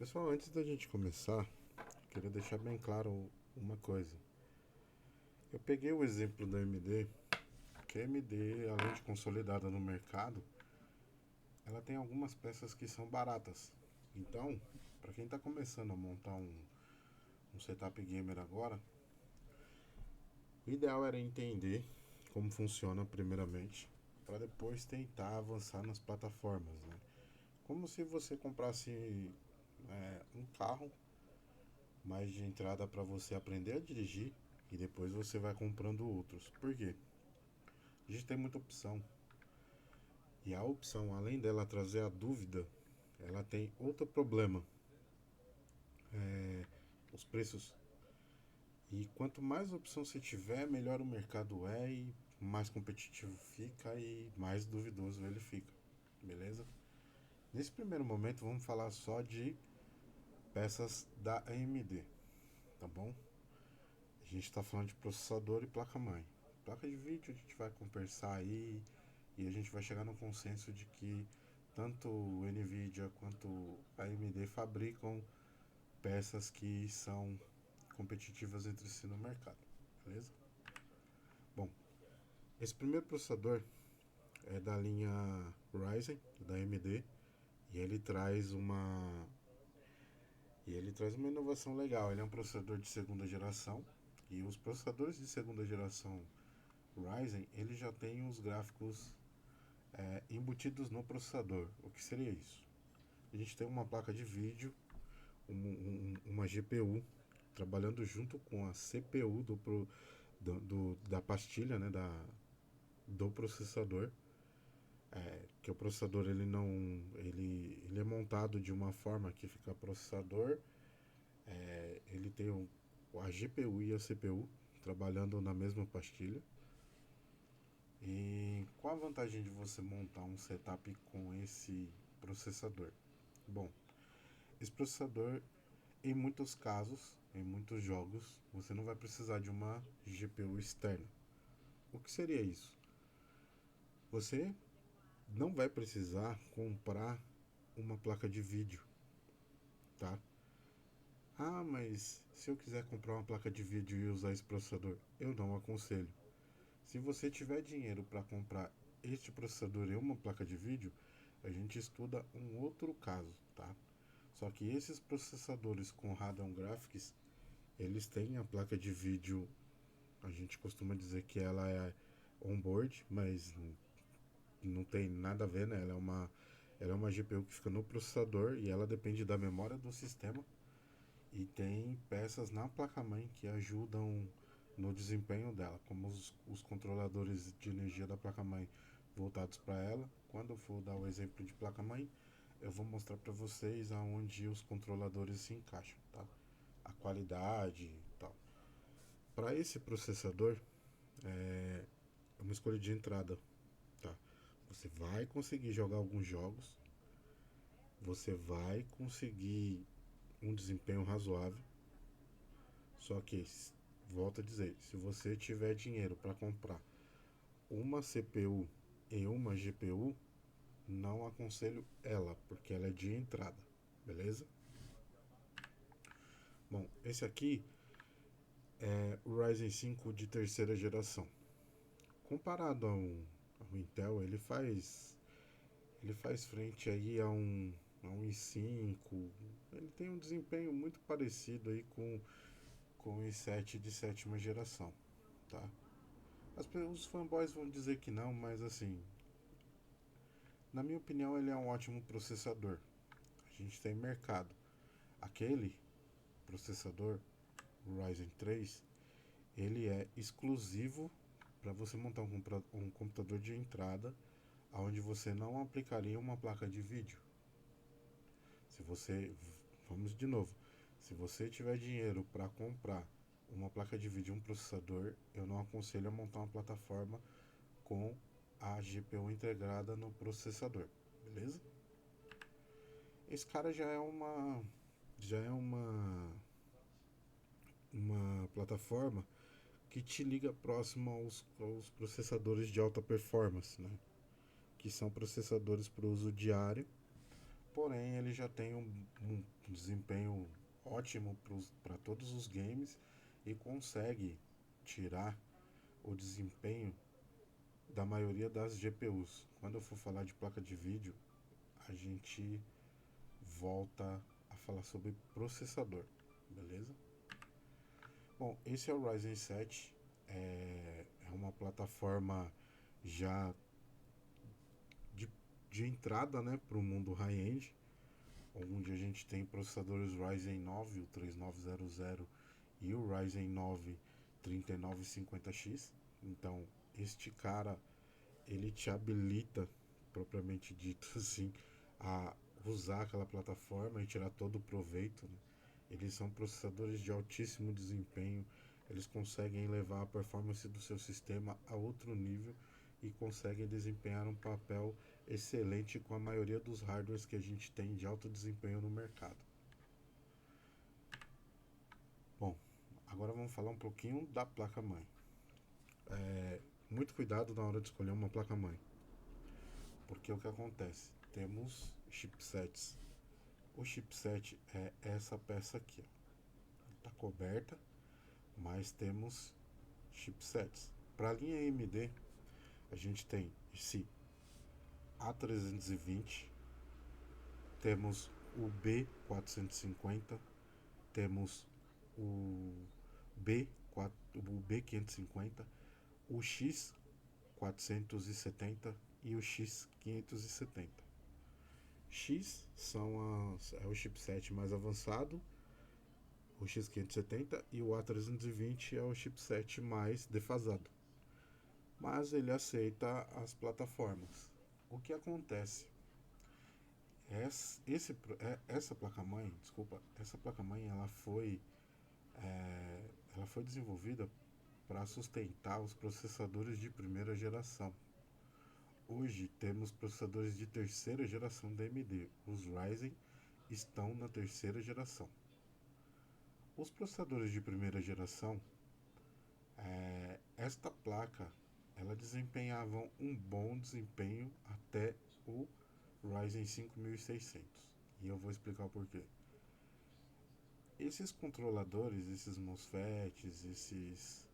Pessoal, antes da gente começar, queria deixar bem claro uma coisa. Eu peguei o exemplo da AMD, que a AMD, além de consolidada no mercado, ela tem algumas peças que são baratas. Então, para quem está começando a montar um setup gamer agora, o ideal era entender como funciona primeiramente, para depois tentar avançar nas plataformas, né? Como se você comprasse um carro mais de entrada para você aprender a dirigir e depois você vai comprando outros. Por quê? A gente tem muita opção. E a opção, além dela trazer a dúvida, ela tem outro problema: os preços. E quanto mais opção você tiver, melhor o mercado é e mais competitivo fica e mais duvidoso ele fica. Beleza? Nesse primeiro momento, vamos falar só de peças da AMD, tá bom? A gente está falando de processador e placa-mãe. Placa de vídeo a gente vai conversar aí e a gente vai chegar no consenso de que tanto o Nvidia quanto a AMD fabricam peças que são competitivas entre si no mercado, beleza? Bom, esse primeiro processador é da linha Ryzen, da AMD, e ele traz uma inovação legal. Ele é um processador de segunda geração e os processadores de segunda geração Ryzen, ele já tem os gráficos embutidos no processador. O que seria isso? A gente tem uma placa de vídeo, uma GPU trabalhando junto com a CPU da pastilha, né, do processador. Que o processador ele não ele é montado de uma forma que fica processador, ele tem a GPU e a CPU trabalhando na mesma pastilha. E qual a vantagem de você montar um setup com esse processador? Bom, esse processador, em muitos casos, em muitos jogos, você não vai precisar de uma GPU externa. O que seria isso? Você não vai precisar comprar uma placa de vídeo, tá? Ah, mas se eu quiser comprar uma placa de vídeo e usar esse processador, eu não aconselho. Se você tiver dinheiro para comprar este processador e uma placa de vídeo, a gente estuda um outro caso, tá? Só que esses processadores com Radeon Graphics, eles têm a placa de vídeo, a gente costuma dizer que ela é onboard, mas não tem nada a ver, né? Ela é uma GPU que fica no processador e ela depende da memória do sistema e tem peças na placa-mãe que ajudam no desempenho dela, como os controladores de energia da placa-mãe voltados para ela. Quando eu for dar o exemplo de placa-mãe, eu vou mostrar para vocês aonde os controladores se encaixam, tá? A qualidade e tal. Para esse processador, é uma escolha de entrada, tá? Você vai conseguir jogar alguns jogos, você vai conseguir um desempenho razoável, só que, volto a dizer, se você tiver dinheiro para comprar uma CPU e uma GPU, não aconselho ela, porque ela é de entrada, beleza? Bom, esse aqui é o Ryzen 5 de terceira geração. Comparado ao Intel, ele faz frente aí a um i5. Ele tem um desempenho muito parecido aí com o i7 de sétima geração, tá? Os fanboys vão dizer que não, mas assim, na minha opinião, ele é um ótimo processador. A gente tem mercado. Aquele processador, o Ryzen 3, ele é exclusivo para você montar um computador de entrada onde você não aplicaria uma placa de vídeo. Se você, vamos de novo, se você tiver dinheiro para comprar uma placa de vídeo e um processador, eu não aconselho a montar uma plataforma com a GPU integrada no processador, beleza? Esse cara já é uma plataforma que te liga próximo aos processadores de alta performance, né? Que são processadores para uso diário, porém ele já tem um desempenho ótimo para todos os games e consegue tirar o desempenho da maioria das GPUs. Quando eu for falar de placa de vídeo, a gente volta a falar sobre processador, beleza? Bom, esse é o Ryzen 7, é uma plataforma já de, de entrada, né, para o mundo high-end, onde a gente tem processadores Ryzen 9, o 3900 e o Ryzen 9 3950X. Então, este cara, ele te habilita, propriamente dito assim, a usar aquela plataforma e tirar todo o proveito, né? Eles são processadores de altíssimo desempenho, eles conseguem levar a performance do seu sistema a outro nível e conseguem desempenhar um papel excelente com a maioria dos hardwares que a gente tem de alto desempenho no mercado. Bom, agora vamos falar um pouquinho da placa-mãe. Muito cuidado na hora de escolher uma placa-mãe, porque o que acontece? Temos chipsets. O chipset é essa peça aqui, está coberta, mas temos chipsets. Para a linha AMD, a gente tem esse A320, temos o B450, temos o o B550, o X470 e o X570. X é o chipset mais avançado, o X570, e o A320 é o chipset mais defasado. Mas ele aceita as plataformas. O que acontece? Essa placa-mãe, ela foi desenvolvida para sustentar os processadores de primeira geração. Hoje temos processadores de terceira geração da AMD. Os Ryzen estão na terceira geração. Os processadores de primeira geração, esta placa, ela desempenhavam um bom desempenho até o Ryzen 5600. E eu vou explicar o porquê. Esses controladores, esses MOSFETs, esses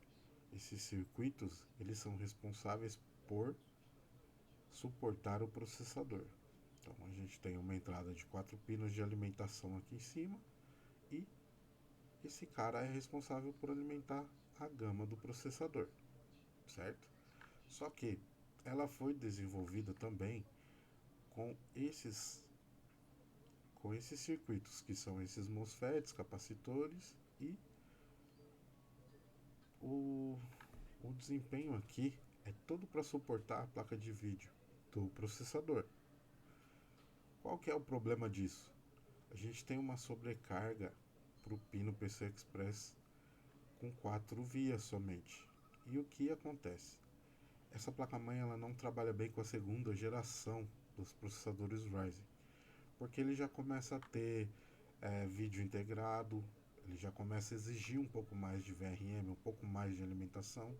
circuitos, eles são responsáveis por suportar o processador. Então a gente tem uma entrada de 4 pinos de alimentação aqui em cima e esse cara é responsável por alimentar a gama do processador, certo? Só que ela foi desenvolvida também com esses circuitos, que são esses MOSFETs, capacitores, e o, o desempenho aqui é todo para suportar a placa de vídeo do processador. Qual que é o problema disso? A gente tem uma sobrecarga para o pino PCI Express com 4 vias somente. E o que acontece? Essa placa-mãe ela não trabalha bem com a segunda geração dos processadores Ryzen, porque ele já começa a ter vídeo integrado, ele já começa a exigir um pouco mais de VRM, um pouco mais de alimentação,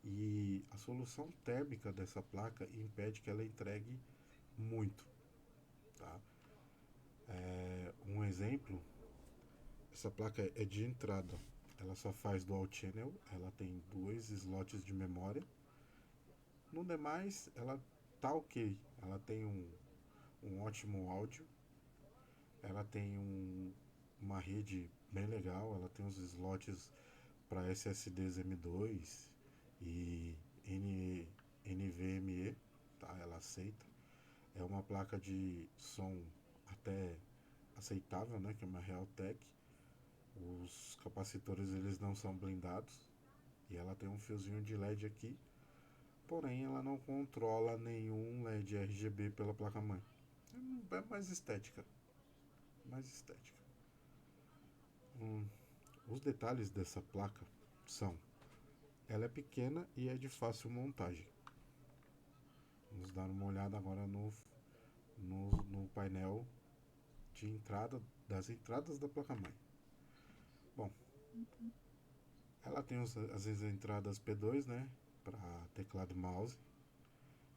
e a solução térmica dessa placa impede que ela entregue muito. Tá? Um exemplo, essa placa é de entrada, ela só faz dual channel, ela tem 2 slots de memória. No demais, ela tá ok, ela tem um ótimo áudio, ela tem uma rede bem legal, ela tem os slots para SSDs M2 e NVMe, tá? Ela aceita. É uma placa de som até aceitável, né? Que é uma Realtek. Os capacitores eles não são blindados e ela tem um fiozinho de LED aqui, porém ela não controla nenhum LED RGB pela placa-mãe. É mais estética, mais estética. Os detalhes dessa placa são: ela é pequena e é de fácil montagem. Vamos dar uma olhada agora no painel de entrada, das entradas da placa-mãe. Bom, ela tem as entradas P2, né, para teclado e mouse,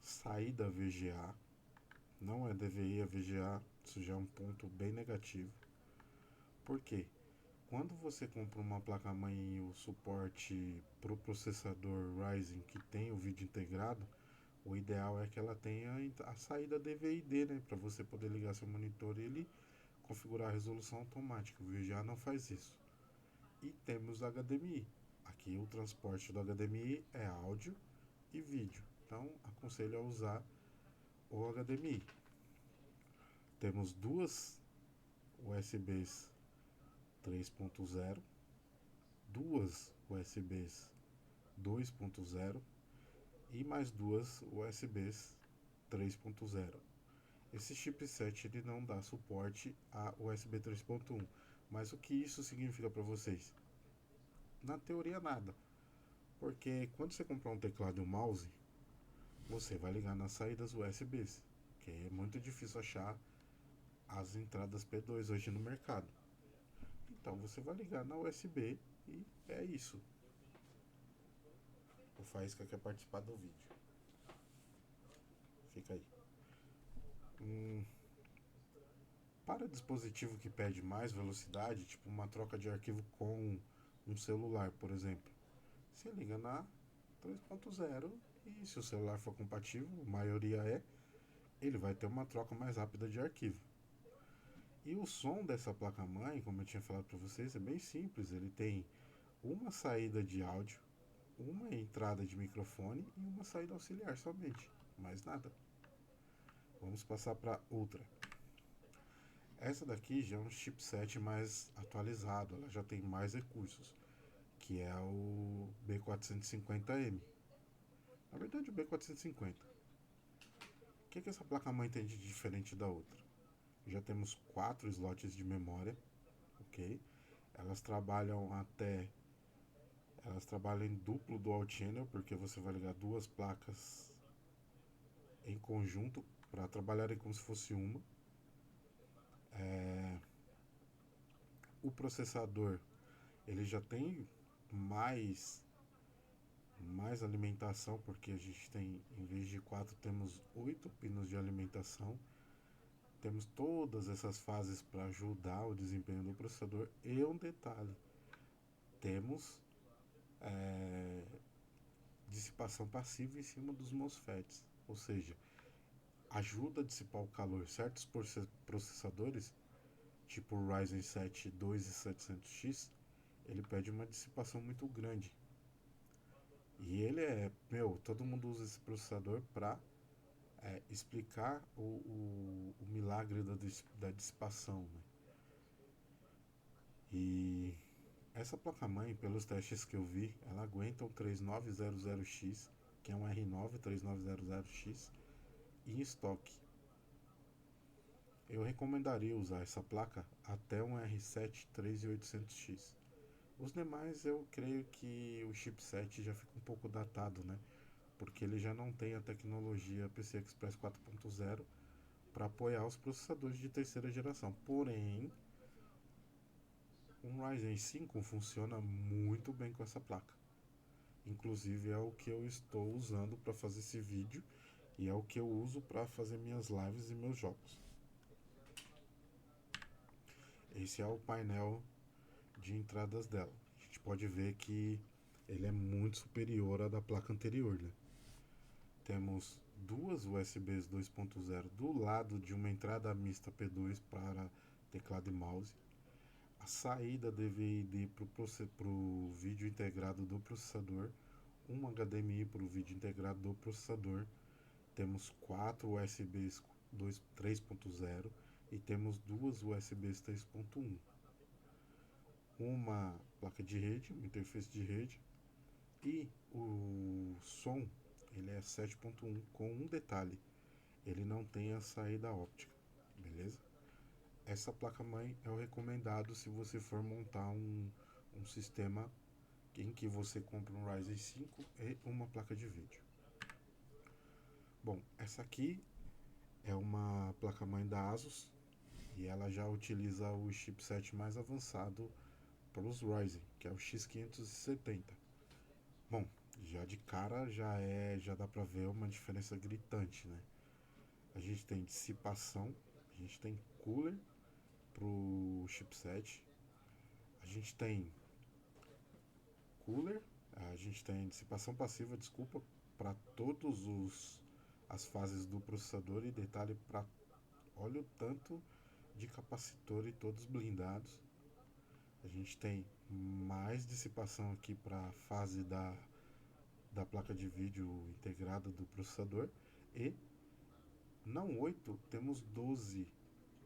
saída VGA, não é DVI, é VGA, Isso já é um ponto bem negativo. Por quê? Quando você compra uma placa-mãe e o suporte para o processador Ryzen que tem o vídeo integrado, o ideal é que ela tenha a saída DVI-D, né, para você poder ligar seu monitor e ele configurar a resolução automática. O VGA não faz isso. E temos HDMI. Aqui o transporte do HDMI é áudio e vídeo. Então aconselho a usar o HDMI. Temos duas USBs 3.0, duas USBs 2.0 e mais duas USBs 3.0. Esse chipset ele não dá suporte a USB 3.1, mas o que isso significa para vocês? Na teoria nada, porque quando você comprar um teclado e um mouse, você vai ligar nas saídas USBs, que é muito difícil achar as entradas P2 hoje no mercado. Então você vai ligar na USB e é isso. O Faísca quer participar do vídeo. Fica aí. Para dispositivo que pede mais velocidade, tipo uma troca de arquivo com um celular, por exemplo, você liga na 3.0 e se o celular for compatível, a maioria é, ele vai ter uma troca mais rápida de arquivo. E o som dessa placa-mãe, como eu tinha falado para vocês, é bem simples. Ele tem uma saída de áudio, uma entrada de microfone e uma saída auxiliar somente, mais nada. Vamos passar para outra. Essa daqui já é um chipset mais atualizado, ela já tem mais recursos, que é o B450M. Na verdade, o B450. O que essa placa-mãe tem de diferente da outra? Já temos 4 slots de memória, ok? Elas trabalham até Elas trabalham em duplo dual channel, porque você vai ligar duas placas em conjunto para trabalharem como se fosse uma. O processador ele já tem mais mais alimentação, porque a gente tem, em vez de 4, temos 8 pinos de alimentação. Temos todas essas fases para ajudar o desempenho do processador. E um detalhe, temos é, dissipação passiva em cima dos MOSFETs, ou seja, ajuda a dissipar o calor. Certos processadores, tipo o Ryzen 7 2700X, ele pede uma dissipação muito grande. E ele todo mundo usa esse processador para explicar o milagre da dissipação. Né? E essa placa-mãe, pelos testes que eu vi, ela aguenta o 3900X, que é um R9 3900X, em estoque. Eu recomendaria usar essa placa até um R7 3800X. Os demais eu creio que o chipset já fica um pouco datado, né? Porque ele já não tem a tecnologia PCI Express 4.0 para apoiar os processadores de terceira geração. Porém, um Ryzen 5 funciona muito bem com essa placa. Inclusive é o que eu estou usando para fazer esse vídeo e é o que eu uso para fazer minhas lives e meus jogos. Esse é o painel de entradas dela. A gente pode ver que ele é muito superior à da placa anterior, né? Temos duas USBs 2.0 do lado de uma entrada mista P2 para teclado e mouse. A saída DVI-D para o vídeo integrado do processador, um HDMI para o vídeo integrado do processador. Temos 4 USBs 3.0 e temos duas USBs 3.1. Uma placa de rede, uma interface de rede, e o som ele é 7.1 com um detalhe, ele não tem a saída óptica, beleza? Essa placa-mãe é o recomendado se você for montar um sistema em que você compra um Ryzen 5 e uma placa de vídeo. Bom, essa aqui é uma placa-mãe da ASUS e ela já utiliza o chipset mais avançado para os Ryzen, que é o X570. Bom, já de cara já dá para ver uma diferença gritante, né? A gente tem dissipação, a gente tem cooler pro chipset, a gente tem cooler, a gente tem dissipação passiva, desculpa, para todos os as fases do processador, e detalhe, para olha o tanto de capacitor e todos blindados. A gente tem mais dissipação aqui para a fase da placa de vídeo integrada do processador, e não 8, temos 12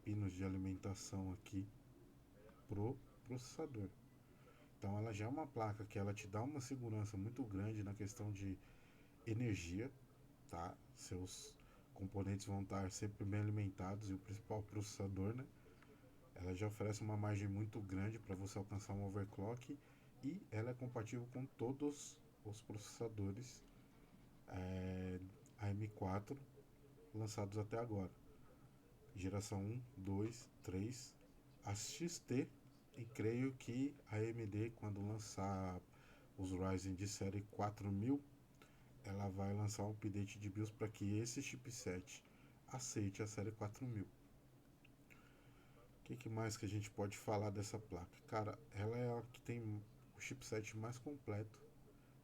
pinos de alimentação aqui pro processador. Então ela já é uma placa que ela te dá uma segurança muito grande na questão de energia, tá? Seus componentes vão estar sempre bem alimentados, e o principal processador, né? Ela já oferece uma margem muito grande para você alcançar um overclock, e ela é compatível com todos os processadores AM4 lançados até agora. Geração 1, 2, 3, as XT, e creio que a AMD, quando lançar os Ryzen de série 4000, ela vai lançar um update de BIOS para que esse chipset aceite a série 4000. O que mais que a gente pode falar dessa placa? Cara, ela é a que tem o chipset mais completo.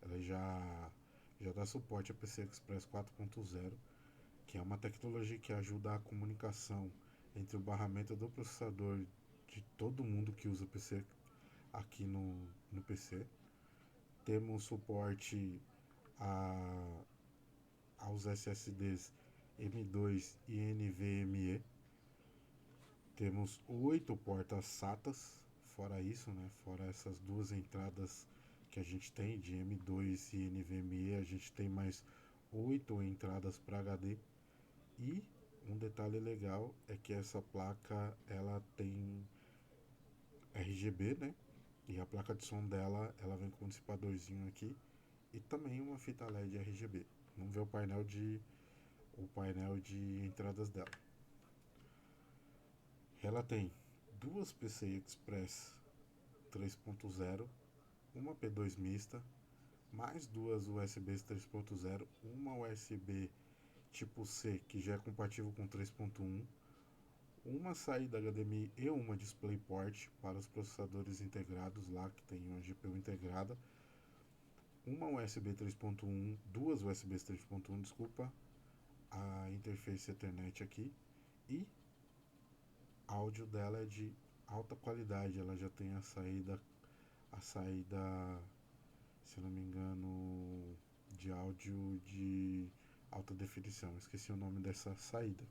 Ela já dá suporte a PCI Express 4.0, que é uma tecnologia que ajuda a comunicação entre o barramento do processador de todo mundo que usa PC aqui no PC. Temos suporte aos SSDs M2 e NVMe. Temos 8 portas SATAs, fora isso, né? Fora essas duas entradas que a gente tem de M2 e NVMe, a gente tem mais 8 entradas para HD. E um detalhe legal é que essa placa ela tem RGB, né? E a placa de som dela, ela vem com um dissipadorzinho aqui e também uma fita LED RGB. Vamos ver o painel de entradas dela. Ela tem duas PCI Express 3.0, uma P2 mista, mais duas USBs 3.0, uma USB tipo C que já é compatível com 3.1, uma saída HDMI e uma DisplayPort para os processadores integrados lá, que tem uma GPU integrada, uma USB 3.1, duas USBs 3.1, desculpa, a interface Ethernet aqui, e áudio dela é de alta qualidade. Ela já tem a saída, se não me engano, de áudio de alta definição. Esqueci o nome dessa saída.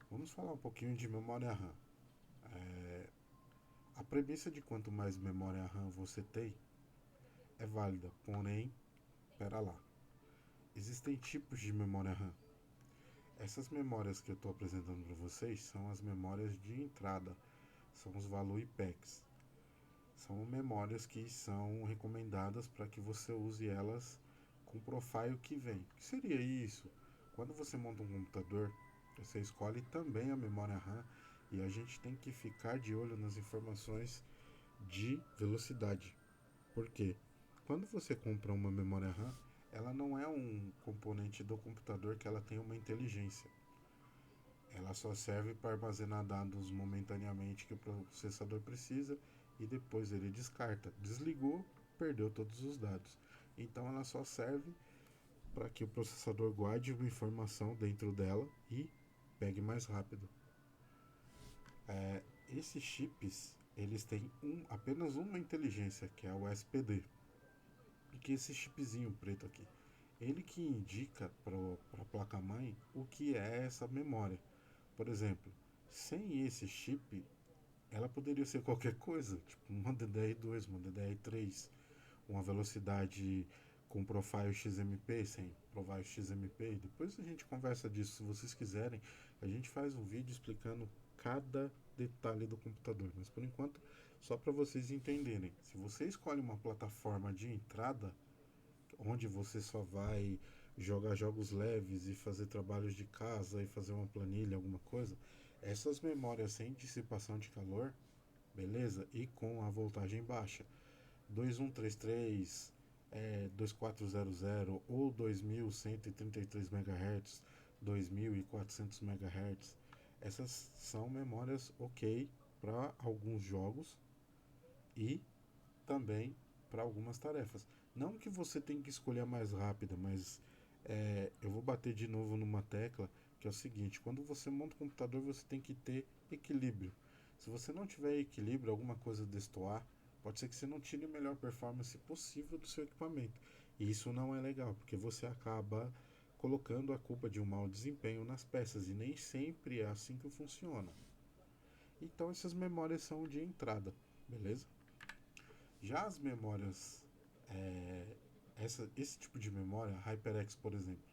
Vamos falar um pouquinho de memória RAM. A premissa de quanto mais memória RAM você tem é válida, porém, pera lá. Existem tipos de memória RAM. Essas memórias que eu estou apresentando para vocês são as memórias de entrada, são os value packs. São memórias que são recomendadas para que você use elas com o profile que vem. O que seria isso? Quando você monta um computador, você escolhe também a memória RAM, e a gente tem que ficar de olho nas informações de velocidade. Por quê? Quando você compra uma memória RAM, ela não é um componente do computador que ela tem uma inteligência. Ela só serve para armazenar dados momentaneamente que o processador precisa, e depois ele descarta. Desligou, perdeu todos os dados. Então ela só serve para que o processador guarde uma informação dentro dela e pegue mais rápido. Esses chips, eles têm apenas uma inteligência, que é o SPD. E que é esse chipzinho preto aqui, ele que indica para a placa-mãe o que é essa memória. Por exemplo, sem esse chip, ela poderia ser qualquer coisa, tipo uma DDR2, uma DDR3, uma velocidade com profile XMP, sem profile XMP. Depois a gente conversa disso, se vocês quiserem, a gente faz um vídeo explicando cada detalhe do computador, mas por enquanto, só para vocês entenderem, se você escolhe uma plataforma de entrada, onde você só vai jogar jogos leves e fazer trabalhos de casa e fazer uma planilha, alguma coisa, essas memórias sem dissipação de calor, beleza? E com a voltagem baixa, 2133, 2400 ou 2133 MHz, 2400 MHz, Essas são memórias ok para alguns jogos e também para algumas tarefas. Não que você tenha que escolher a mais rápida, mas eu vou bater de novo numa tecla que é o seguinte: quando você monta um computador, você tem que ter equilíbrio. Se você não tiver equilíbrio, alguma coisa destoar, pode ser que você não tire a melhor performance possível do seu equipamento. E isso não é legal, porque você acaba colocando a culpa de um mau desempenho nas peças, e nem sempre é assim que funciona. Então essas memórias são de entrada, beleza? Já as memórias, é, esse tipo de memória, a HyperX, por exemplo,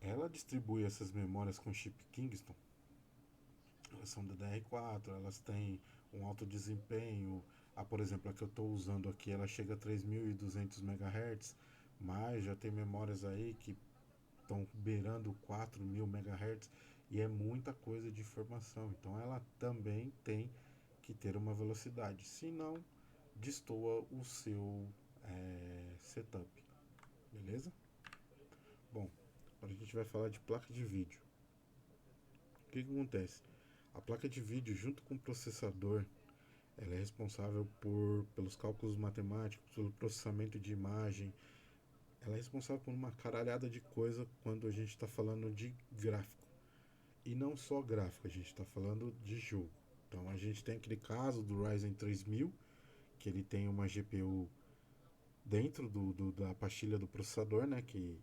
ela distribui essas memórias com chip Kingston. Elas são DDR4, elas têm um alto desempenho. Por exemplo, a que eu estou usando aqui, ela chega a 3.200 MHz, mas já tem memórias aí que estão beirando 4.000 MHz e é muita coisa de informação. Então ela também tem que ter uma velocidade, senão destoa o seu setup, beleza? Bom, agora a gente vai falar de placa de vídeo. O que acontece? A placa de vídeo, junto com o processador, ela é responsável pelos cálculos matemáticos, pelo processamento de imagem. Ela é responsável por uma caralhada de coisa quando a gente está falando de gráfico. E não só gráfico, a gente está falando de jogo. Então a gente tem aquele caso do Ryzen 3000, que ele tem uma GPU dentro da pastilha do processador, né, que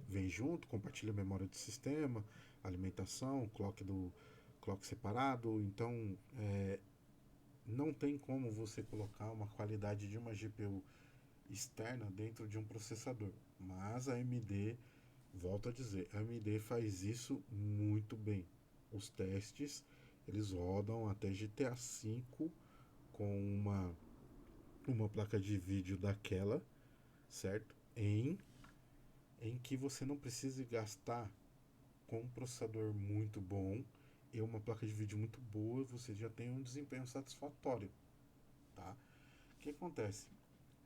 vem junto, compartilha memória do sistema, alimentação, clock separado. Então não tem como você colocar uma qualidade de uma GPU externa dentro de um processador. Mas a AMD, volto a dizer, a AMD faz isso muito bem. Os testes, eles rodam até GTA V com uma placa de vídeo daquela, certo? Em que você não precise gastar com um processador muito bom e uma placa de vídeo muito boa, você já tem um desempenho satisfatório, tá? O que acontece?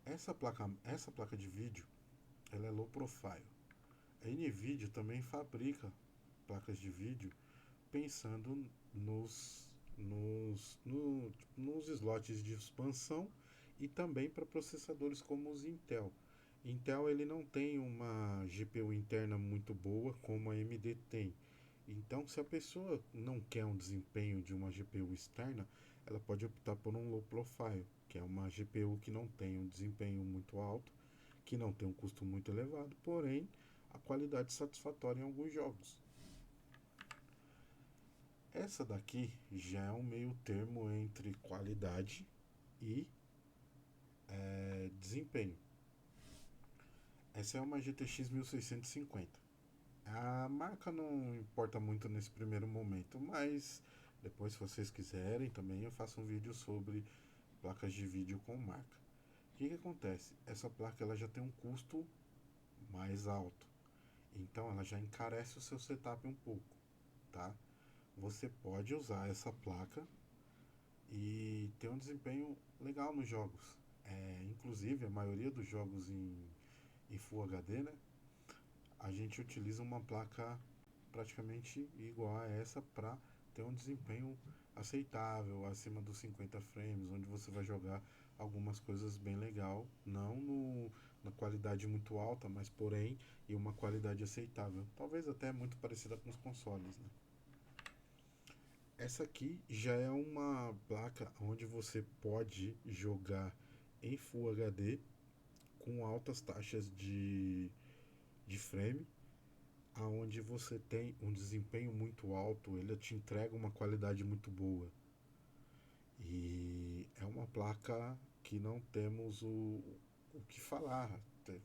Essa placa de vídeo, ela é low profile. A Nvidia também fabrica placas de vídeo pensando nos slots de expansão e também para processadores como os Intel. Intel ele não tem uma GPU interna muito boa como a AMD tem. Então, se a pessoa não quer um desempenho de uma GPU externa, ela pode optar por um low profile, que é uma GPU que não tem um desempenho muito alto, que não tem um custo muito elevado, porém a qualidade satisfatória em alguns jogos. Essa daqui já é um meio termo entre qualidade e desempenho. Essa é uma GTX 1650. A marca não importa muito nesse primeiro momento, mas depois, se vocês quiserem, também eu faço um vídeo sobre placas de vídeo com marca. O que acontece? Essa placa ela já tem um custo mais alto, então ela já encarece o seu setup um pouco, tá? Você pode usar essa placa e ter um desempenho legal nos jogos. Inclusive, a maioria dos jogos em Full HD, né? A gente utiliza uma placa praticamente igual a essa para ter um desempenho aceitável, acima dos 50 frames, onde você vai jogar algumas coisas bem legal, não na qualidade muito alta, mas porém em uma qualidade aceitável, talvez até muito parecida com os consoles, né? Essa aqui já é uma placa onde você pode jogar em Full HD com altas taxas de frame, aonde você tem um desempenho muito alto, ele te entrega uma qualidade muito boa. E é uma placa que não temos o que falar.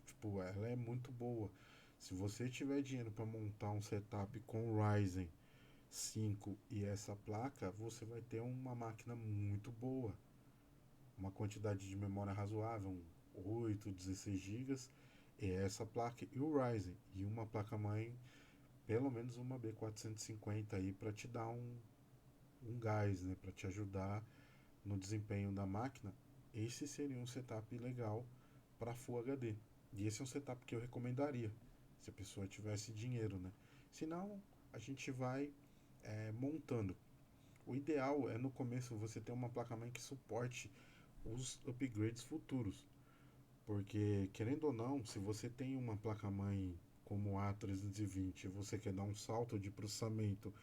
Tipo, ela é muito boa. Se você tiver dinheiro para montar um setup com Ryzen 5 e essa placa, você vai ter uma máquina muito boa. Uma quantidade de memória razoável, 8, 16 gigas, é essa placa e o Ryzen. E uma placa-mãe, pelo menos uma B450 aí para te dar um gás, né, para te ajudar no desempenho da máquina. Esse seria um setup legal para Full HD. E esse é um setup que eu recomendaria, se a pessoa tivesse dinheiro, né? Se não, a gente vai montando. O ideal é no começo você ter uma placa-mãe que suporte os upgrades futuros. Porque, querendo ou não, se você tem uma placa-mãe como o A320 e você quer dar um salto de processamento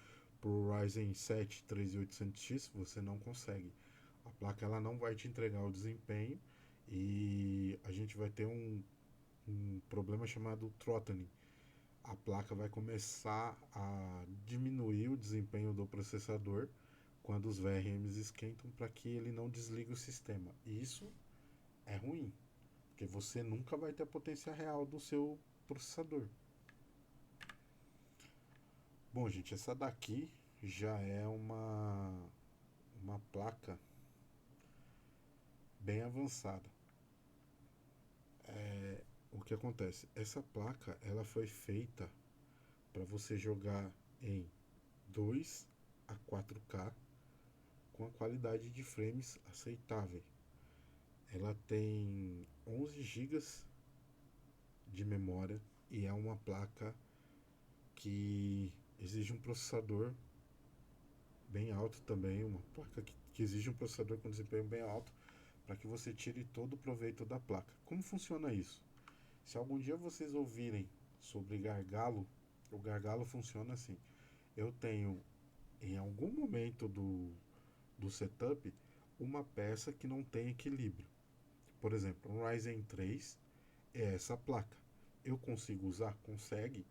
para o Ryzen 7 3800X, você não consegue. A placa ela não vai te entregar o desempenho e a gente vai ter um problema chamado throttling. A placa vai começar a diminuir o desempenho do processador quando os VRMs esquentam para que ele não desligue o sistema. E isso é ruim, porque você nunca vai ter a potência real do seu processador. Bom, gente, essa daqui já é uma placa bem avançada. O que acontece? Essa placa ela foi feita para você jogar em 2 a 4K com a qualidade de frames aceitável. Ela tem 11 gigas de memória e é uma placa que exige um processador bem alto também, uma placa que exige um processador com desempenho bem alto para que você tire todo o proveito da placa. Como funciona isso? Se algum dia vocês ouvirem sobre gargalo, o gargalo funciona assim. Eu tenho em algum momento do setup uma peça que não tem equilíbrio. Por exemplo, um Ryzen 3 é essa placa. Eu consigo usar? Consegue,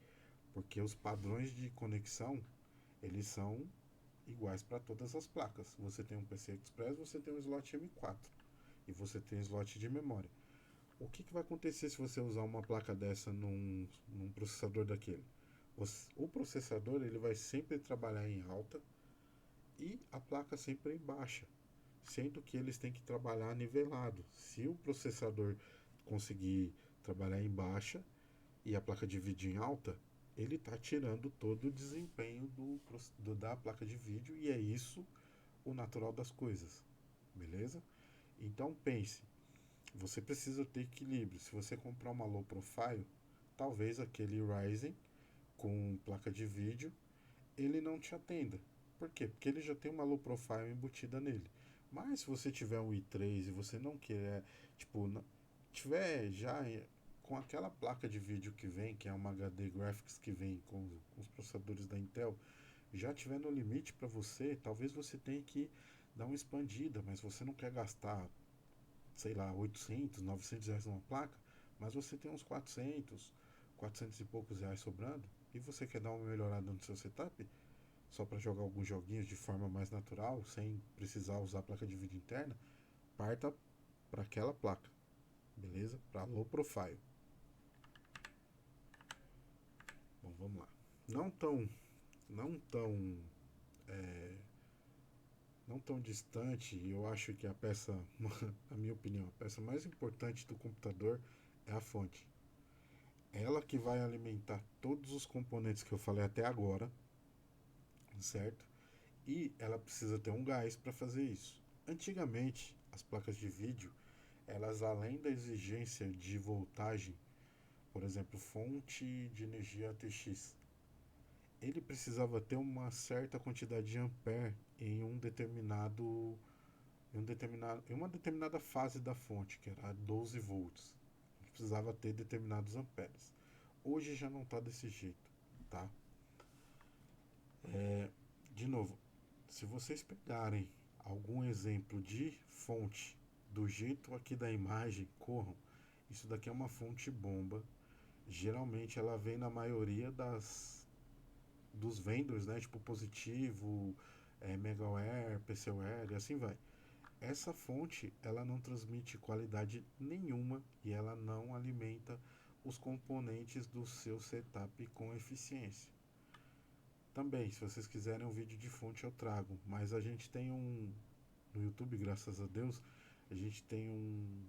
porque os padrões de conexão eles são iguais para todas as placas. Você tem um PCI Express, você tem um slot M4 e você tem um slot de memória. O que vai acontecer se você usar uma placa dessa num processador daquele? O processador ele vai sempre trabalhar em alta e a placa sempre em baixa, sendo que eles têm que trabalhar nivelado. Se o processador conseguir trabalhar em baixa e a placa de vídeo em alta, ele está tirando todo o desempenho da placa de vídeo e é isso o natural das coisas, beleza? Então pense, você precisa ter equilíbrio. Se você comprar uma low profile, talvez aquele Ryzen com placa de vídeo ele não te atenda. Por quê? Porque ele já tem uma low profile embutida nele. Mas se você tiver um i3 e você não quer, tipo, tiver já com aquela placa de vídeo que vem, que é uma HD Graphics que vem com os processadores da Intel, já tiver no limite para você, talvez você tenha que dar uma expandida, mas você não quer gastar, sei lá, 800, 900 reais numa placa, mas você tem uns 400 e poucos reais sobrando, e você quer dar uma melhorada no seu setup, só para jogar alguns joguinhos de forma mais natural, sem precisar usar a placa de vídeo interna, parta para aquela placa, beleza? Para low profile. Bom, vamos lá. Não tão, não tão, é, não tão distante, eu acho que a peça, na minha opinião, a peça mais importante do computador é a fonte. Ela que vai alimentar todos os componentes que eu falei até agora, certo? E ela precisa ter um gás para fazer isso. Antigamente, as placas de vídeo, elas além da exigência de voltagem, por exemplo, fonte de energia ATX, ele precisava ter uma certa quantidade de ampere em uma determinada fase da fonte, que era 12 volts. Ele precisava ter determinados amperes. Hoje já não está desse jeito, tá? De novo, se vocês pegarem algum exemplo de fonte do jeito aqui da imagem, corram. Isso daqui é uma fonte bomba. Geralmente ela vem na maioria dos vendors, né? Tipo Positivo, Megaware, PCware e assim vai. Essa fonte ela não transmite qualidade nenhuma e ela não alimenta os componentes do seu setup com eficiência. Também, se vocês quiserem um vídeo de fonte eu trago, mas a gente tem no YouTube, graças a Deus, a gente tem um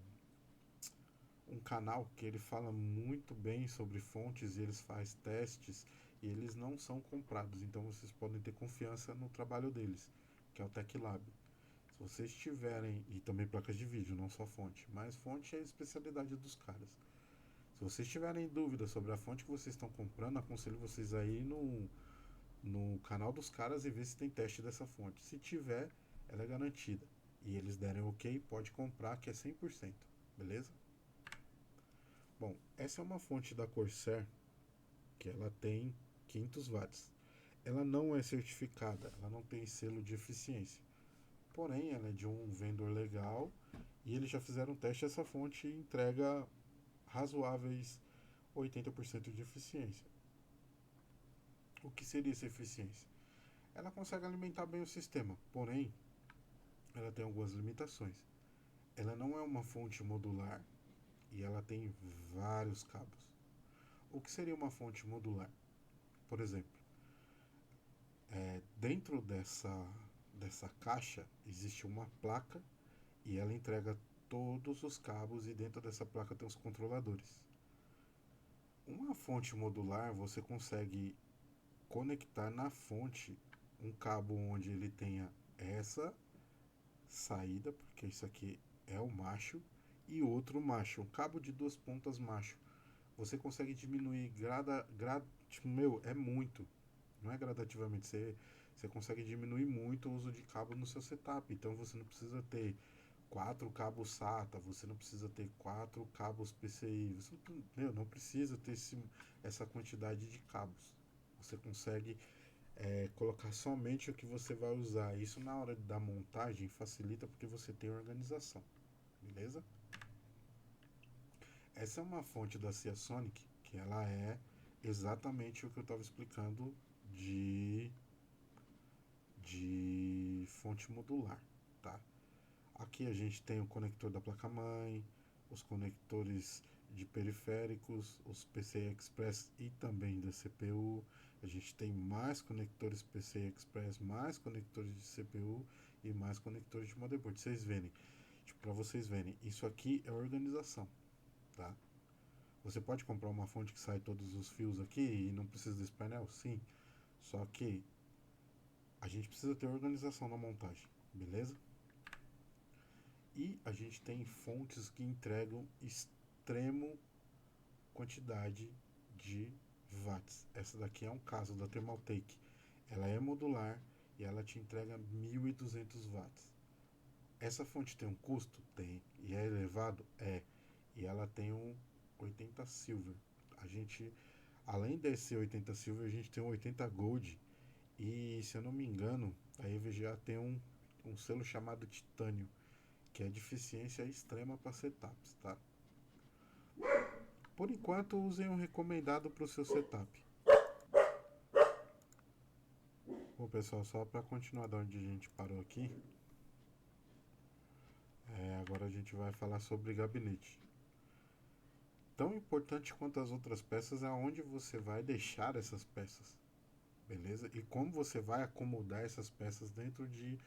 canal que ele fala muito bem sobre fontes e eles faz testes e eles não são comprados, então vocês podem ter confiança no trabalho deles, que é o TechLab. Se vocês tiverem, e também placas de vídeo, não só fonte, mas fonte é a especialidade dos caras. Se vocês tiverem dúvidas sobre a fonte que vocês estão comprando, aconselho vocês aí no canal dos caras e ver se tem teste dessa fonte. Se tiver, ela é garantida. E eles derem ok, pode comprar que é 100%, beleza? Bom, essa é uma fonte da Corsair que ela tem 500 watts. Ela não é certificada, ela não tem selo de eficiência. Porém, ela é de um vendedor legal e eles já fizeram um teste. Essa fonte entrega razoáveis 80% de eficiência. O que seria essa eficiência? Ela consegue alimentar bem o sistema, porém, ela tem algumas limitações. Ela não é uma fonte modular e ela tem vários cabos. O que seria uma fonte modular? Por exemplo, dentro dessa caixa existe uma placa e ela entrega todos os cabos e dentro dessa placa tem os controladores. Uma fonte modular você consegue conectar na fonte um cabo onde ele tenha essa saída, porque isso aqui é o macho, e outro macho, um cabo de duas pontas macho. Você consegue diminuir é muito, não é gradativamente, você consegue diminuir muito o uso de cabo no seu setup. Então você não precisa ter quatro cabos SATA, você não precisa ter quatro cabos PCI, você não precisa ter essa quantidade de cabos. Você consegue colocar somente o que você vai usar. Isso na hora da montagem facilita porque você tem organização, beleza? Essa é uma fonte da Seasonic que ela é exatamente o que eu estava explicando de, de fonte modular, tá? Aqui a gente tem o conector da placa-mãe, os conectores de periféricos, os PCI Express e também da CPU. A gente tem mais conectores PCI Express, mais conectores de CPU e mais conectores de motherboard. Para vocês verem, isso aqui é organização, tá? Você pode comprar uma fonte que sai todos os fios aqui e não precisa desse painel? Sim. Só que a gente precisa ter organização na montagem, beleza? E a gente tem fontes que entregam extremo quantidade de watts. Essa daqui é um caso da Thermaltake. Ela é modular e ela te entrega 1.200 watts. Essa fonte tem um custo? Tem. E é elevado? É. E ela tem um 80 Silver. A gente, além desse 80 Silver, a gente tem um 80 Gold. E se eu não me engano, a EVGA tem um selo chamado Titânio, que é de eficiência extrema para setups, tá? Por enquanto, usem um recomendado para o seu setup. Bom, pessoal, só para continuar de onde a gente parou aqui, agora a gente vai falar sobre gabinete. Tão importante quanto as outras peças é onde você vai deixar essas peças, beleza? E como você vai acomodar essas peças dentro de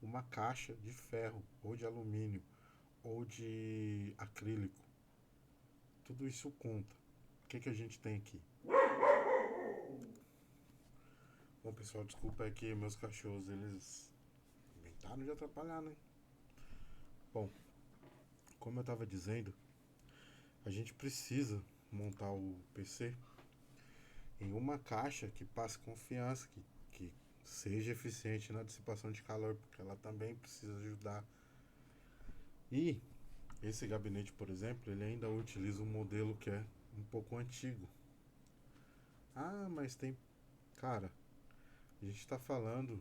uma caixa de ferro, ou de alumínio, ou de acrílico. Tudo isso conta. O que a gente tem aqui? Bom, pessoal, desculpa, é que meus cachorros, eles inventaram de atrapalhar, né? Bom, como eu estava dizendo, a gente precisa montar o PC em uma caixa que passe confiança, que seja eficiente na dissipação de calor, porque ela também precisa ajudar. E esse gabinete, por exemplo, ele ainda utiliza um modelo que é um pouco antigo. Ah, mas tem... Cara, a gente está falando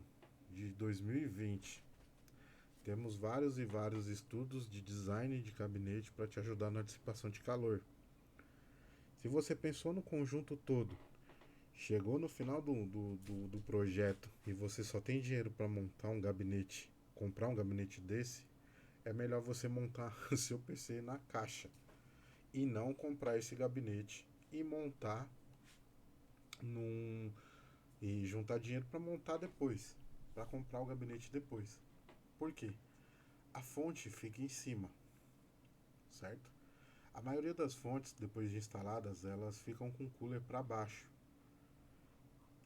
de 2020. Temos vários e vários estudos de design de gabinete para te ajudar na dissipação de calor. Se você pensou no conjunto todo, chegou no final do projeto e você só tem dinheiro para montar um gabinete, comprar um gabinete desse, é melhor você montar o seu PC na caixa e não comprar esse gabinete e montar num e juntar dinheiro para montar depois, para comprar o gabinete depois. Por quê? A fonte fica em cima, certo? A maioria das fontes, depois de instaladas, elas ficam com o cooler para baixo.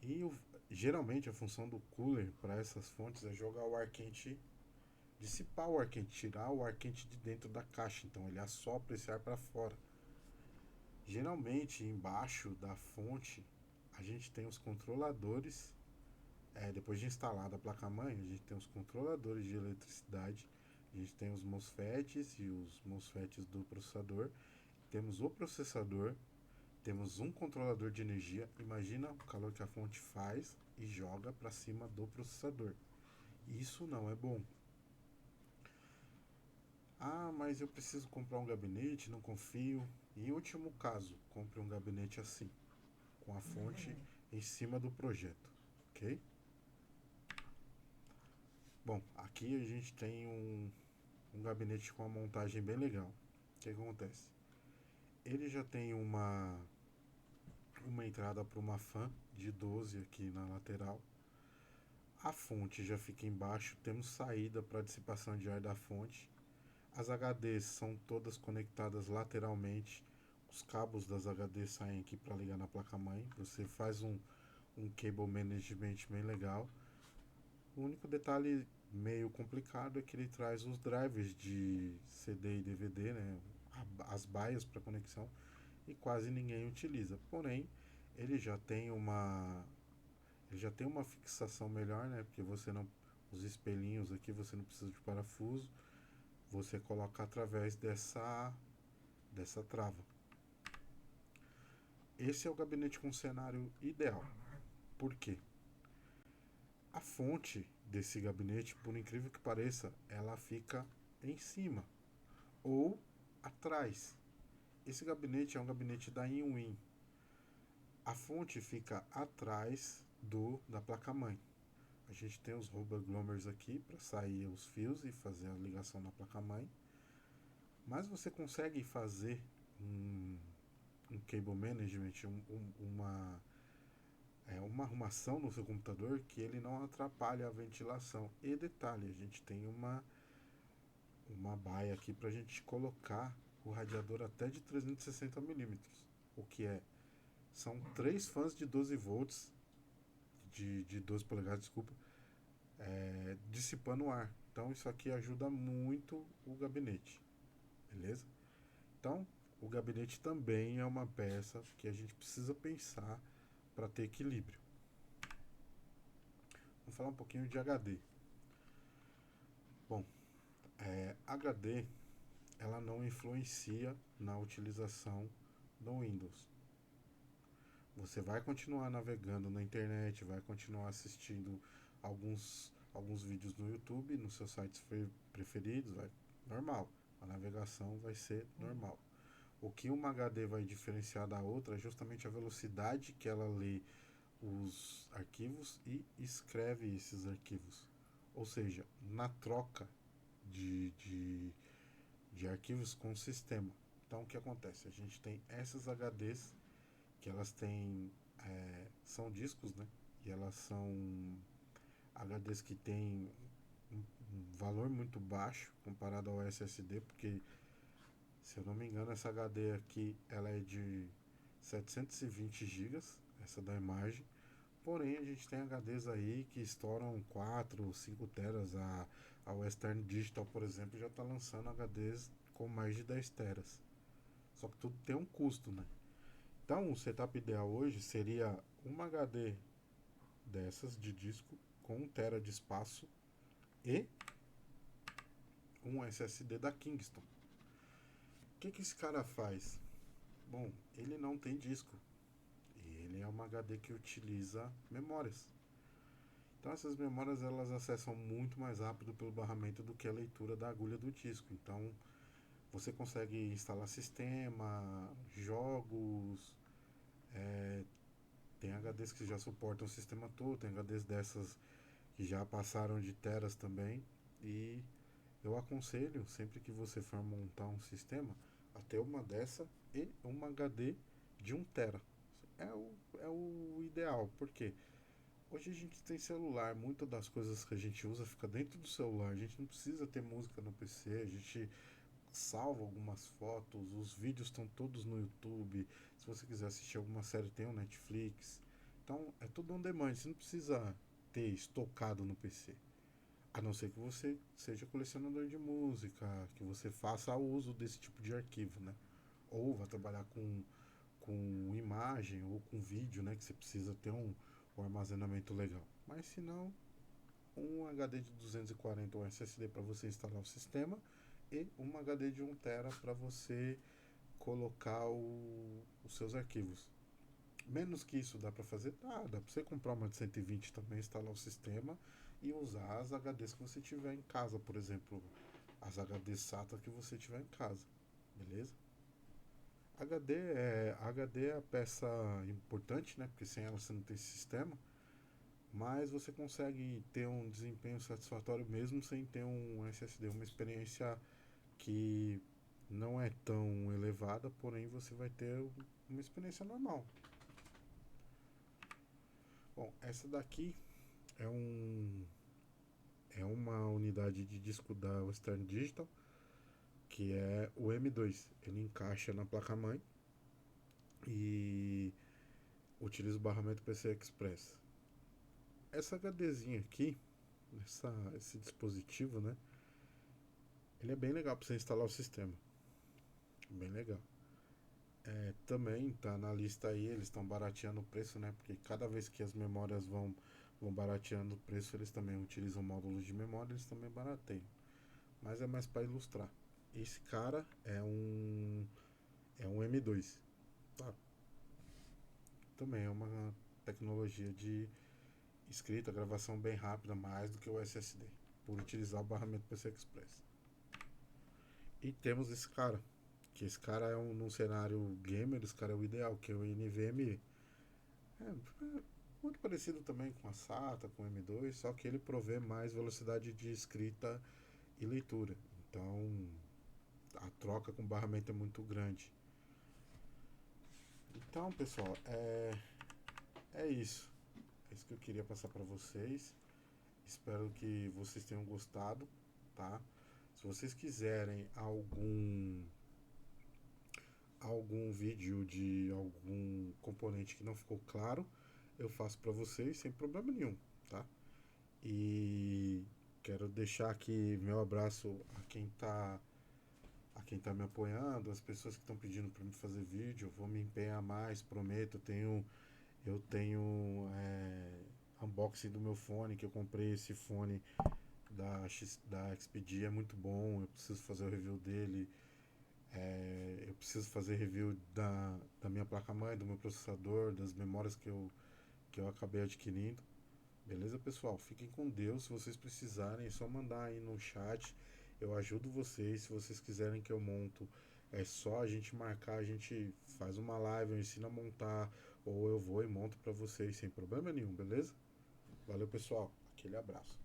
E geralmente a função do cooler para essas fontes é jogar o ar quente, dissipar o ar quente, tirar o ar quente de dentro da caixa. Então ele assopra esse ar para fora. Geralmente embaixo da fonte a gente tem os controladores depois de instalada a placa-mãe, a gente tem os controladores de eletricidade, a gente tem os MOSFETs e os MOSFETs do processador, temos o processador, temos um controlador de energia. Imagina o calor que a fonte faz e joga para cima do processador. Isso não é bom. Ah, mas eu preciso comprar um gabinete, não confio. Em último caso, compre um gabinete assim, com a fonte em cima do projeto, ok? Bom, aqui a gente tem um gabinete com uma montagem bem legal. O que acontece? Ele já tem uma entrada para uma fan de 12 aqui na lateral. A fonte já fica embaixo, temos saída para dissipação de ar da fonte. As HDs são todas conectadas lateralmente. Os cabos das HDs saem aqui para ligar na placa-mãe. Você faz um cable management bem legal. O único detalhe meio complicado é que ele traz os drivers de CD e DVD, né? As baias para conexão, e quase ninguém utiliza. Porém, ele já tem uma fixação melhor, né? Porque você não os espelhinhos aqui você não precisa de parafuso, você coloca através dessa trava. Esse é o gabinete com cenário ideal. Por quê? A fonte desse gabinete, por incrível que pareça, ela fica em cima ou atrás. Esse gabinete é um gabinete da InWin. A fonte fica atrás da placa-mãe. A gente tem os rubber glommers aqui para sair os fios e fazer a ligação na placa-mãe. Mas você consegue fazer um cable management, uma arrumação no seu computador que ele não atrapalha a ventilação. E detalhe, a gente tem uma baia aqui para a gente colocar o radiador até de 360 milímetros, o que são 3 fãs de 12 volts, de 12 polegadas, desculpa, dissipando o ar. Então isso aqui ajuda muito o gabinete, beleza? Então o gabinete também é uma peça que a gente precisa pensar para ter equilíbrio. Vamos falar um pouquinho de HD. Bom, HD ela não influencia na utilização do Windows. Você vai continuar navegando na internet, vai continuar assistindo alguns vídeos no YouTube, nos seus sites preferidos, normal. A navegação vai ser normal. O que uma HD vai diferenciar da outra é justamente a velocidade que ela lê os arquivos e escreve esses arquivos. Ou seja, na troca de arquivos com o sistema. Então o que acontece? A gente tem essas HDs que elas têm são discos, né? E elas são HDs que têm um valor muito baixo comparado ao SSD, porque se eu não me engano essa HD aqui ela é de 720 GB, essa da imagem. Porém a gente tem HDs aí que estouram 4 ou 5 teras. A Western Digital, por exemplo, já está lançando HDs com mais de 10 teras. Só que tudo tem um custo, né? Então, o setup ideal hoje seria uma HD dessas de disco com 1 tera de espaço e um SSD da Kingston. O que esse cara faz? Bom, ele não tem disco. E ele é uma HD que utiliza memórias. Então essas memórias elas acessam muito mais rápido pelo barramento do que a leitura da agulha do disco. Então você consegue instalar sistema, jogos, tem HDs que já suportam o sistema todo, tem HDs dessas que já passaram de teras também. E eu aconselho, sempre que você for montar um sistema, a ter uma dessa e uma HD de 1 tera. É o ideal, porque hoje a gente tem celular, muitas das coisas que a gente usa fica dentro do celular, a gente não precisa ter música no PC, a gente salva algumas fotos, os vídeos estão todos no YouTube, se você quiser assistir alguma série tem o Netflix, então é tudo on demand, você não precisa ter estocado no PC, a não ser que você seja colecionador de música, que você faça uso desse tipo de arquivo, né? Ou vá trabalhar com imagem ou com vídeo, né? Que você precisa ter um armazenamento legal. Mas se não, um HD de 240 ou SSD para você instalar o sistema e um HD de 1 TB para você colocar os seus arquivos. Menos que isso dá para fazer? Dá para você comprar uma de 120 também, instalar o sistema e usar as HDs que você tiver em casa, por exemplo, as HDs SATA que você tiver em casa, beleza? HD é a peça importante, né? Porque sem ela você não tem sistema, mas você consegue ter um desempenho satisfatório mesmo sem ter um SSD, uma experiência que não é tão elevada, porém você vai ter uma experiência normal. Bom, essa daqui é uma unidade de disco da Western Digital, que é o M2. Ele encaixa na placa-mãe e utiliza o barramento PCI Express. Essa HDzinha aqui, esse dispositivo, né? Ele é bem legal para você instalar o sistema. Bem legal. Também tá na lista aí, eles estão barateando o preço, né? Porque cada vez que as memórias vão barateando o preço, eles também utilizam módulos de memória, eles também barateiam. Mas é mais para ilustrar. Esse cara é um M2, tá? Também é uma tecnologia de escrita, gravação bem rápida, mais do que o SSD, por utilizar o barramento PCI Express. E temos esse cara, que esse cara é num cenário gamer, esse cara é o ideal, que é o NVMe. É muito parecido também com a SATA, com o M2, só que ele provê mais velocidade de escrita e leitura. Então a troca com barramento é muito grande. Então, pessoal, é isso. É isso que eu queria passar para vocês. Espero que vocês tenham gostado, tá? Se vocês quiserem algum vídeo de algum componente que não ficou claro, eu faço para vocês sem problema nenhum, tá? E quero deixar aqui meu abraço a quem tá me apoiando, as pessoas que estão pedindo para me fazer vídeo. Eu vou me empenhar mais, prometo. Eu tenho unboxing do meu fone, que eu comprei esse fone da Expedia, é muito bom. Eu preciso fazer o review dele. Eu preciso fazer review da minha placa-mãe, do meu processador, das memórias que eu acabei adquirindo. Beleza, pessoal? Fiquem com Deus. Se vocês precisarem, é só mandar aí no chat. Eu ajudo vocês. Se vocês quiserem que eu monto, é só a gente marcar, a gente faz uma live, eu ensino a montar, ou eu vou e monto pra vocês sem problema nenhum, beleza? Valeu, pessoal. Aquele abraço.